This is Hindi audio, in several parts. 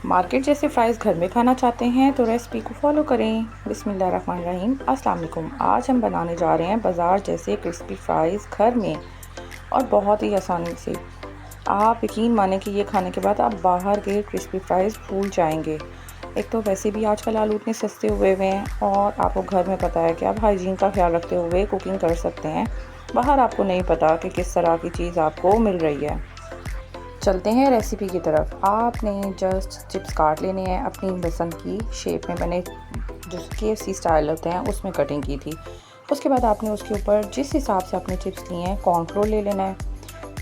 मार्केट जैसे फ़्राइज़ घर में खाना चाहते हैं तो रेसिपी को फॉलो करें। बिस्मिल्लाहिर्रहमानिर्रहीम। अस्सलाम वालेकुम। आज हम बनाने जा रहे हैं बाज़ार जैसे क्रिस्पी फ़्राइज़ घर में और बहुत ही आसानी से। आप यकीन माने कि ये खाने के बाद आप बाहर के क्रिस्पी फ़्राइज़ भूल जाएंगे। एक तो वैसे भी आजकल आलू इतने सस्ते हुए हुए हैं और आपको घर में पता है कि आप हाइजीन का ख्याल रखते हुए कुकिंग कर सकते हैं। बाहर आपको नहीं पता कि किस तरह की चीज़ आपको मिल रही है। चलते हैं रेसिपी की तरफ। आपने जस्ट चिप्स काट लेने हैं अपनी पसंद की शेप में। मैंने जो KFC स्टाइल होते हैं उसमें कटिंग की थी। उसके बाद आपने उसके ऊपर जिस हिसाब से आपने चिप्स लिए हैं कॉर्नफ्लोर ले लेना है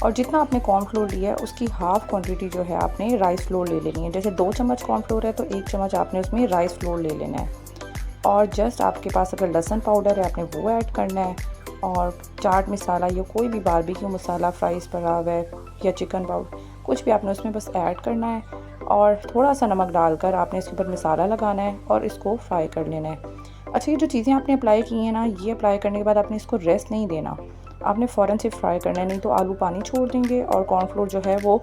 और जितना आपने कॉर्नफ्लोर लिया है उसकी हाफ़ क्वांटिटी जो है आपने राइस फ्लोर ले लेनी है। जैसे 2 चम्मच कॉर्नफ्लोर है तो 1 चम्मच आपने उसमें राइस फ्लोर ले लेना है। और जस्ट आपके पास अगर लहसुन पाउडर है आपने वो ऐड करना है और चाट मसाला या कोई भी बारबेक्यू मसाला फ्राइज़ पड़ा हुआ है या चिकन पाउडर कुछ भी आपने उसमें बस ऐड करना है और थोड़ा सा नमक डालकर आपने इसके ऊपर मसाला लगाना है और इसको फ्राई कर लेना है। अच्छा, ये जो चीज़ें आपने अप्लाई की हैं ना, ये अप्लाई करने के बाद आपने इसको रेस्ट नहीं देना, आपने फ़ौरन से फ्राई करना है, नहीं तो आलू पानी छोड़ देंगे और कॉर्नफ्लोर जो है वो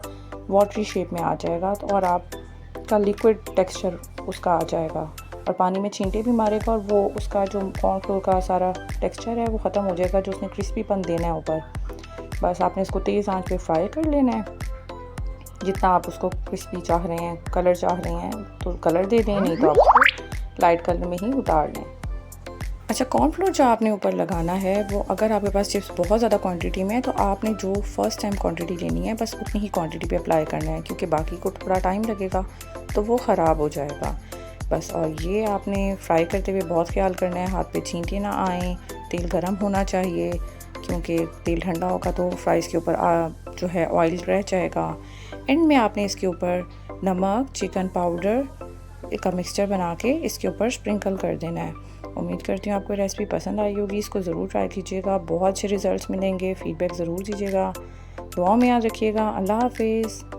वाटरी शेप में आ जाएगा तो और आपका लिक्विड टेक्सचर उसका आ जाएगा और पानी में छींटे भी मारेगा और वो उसका जो कॉर्नफ्लोर का सारा टेक्सचर है वो ख़त्म हो जाएगा जो उसने क्रिस्पीपन देना है ऊपर। बस आपने इसको तेज़ आंच पे फ्राई कर लेना है। जितना आप उसको क्रिस्पी चाह रहे हैं, कलर चाह रहे हैं तो कलर दे दें, नहीं तो आप उसको लाइट कलर में ही उतार लें। अच्छा, कॉर्नफ्लोर जो आपने ऊपर लगाना है वो अगर आपके पास चिप्स बहुत ज़्यादा क्वांटिटी में है तो आपने जो फ़र्स्ट टाइम क्वांटिटी लेनी है बस उतनी ही क्वांटिटी पे अप्लाई करना है, क्योंकि बाकी को थोड़ा टाइम लगेगा तो वो ख़राब हो जाएगा बस। और ये आपने फ्राई करते हुए बहुत ख्याल करना है, हाथ पे छींटे ना आएँ, तेल गर्म होना चाहिए, क्योंकि तेल ठंडा होगा तो फ्राइज़ के ऊपर जो है ऑयल रह जाएगा। एंड में आपने इसके ऊपर नमक, चिकन पाउडर का मिक्सचर बना के इसके ऊपर स्प्रिंकल कर देना है। उम्मीद करती हूँ आपको रेसिपी पसंद आई होगी। इसको ज़रूर ट्राई कीजिएगा, बहुत अच्छे रिज़ल्ट्स मिलेंगे, फ़ीडबैक ज़रूर दीजिएगा। दुआओं में याद रखिएगा। अल्लाह हाफ़िज़।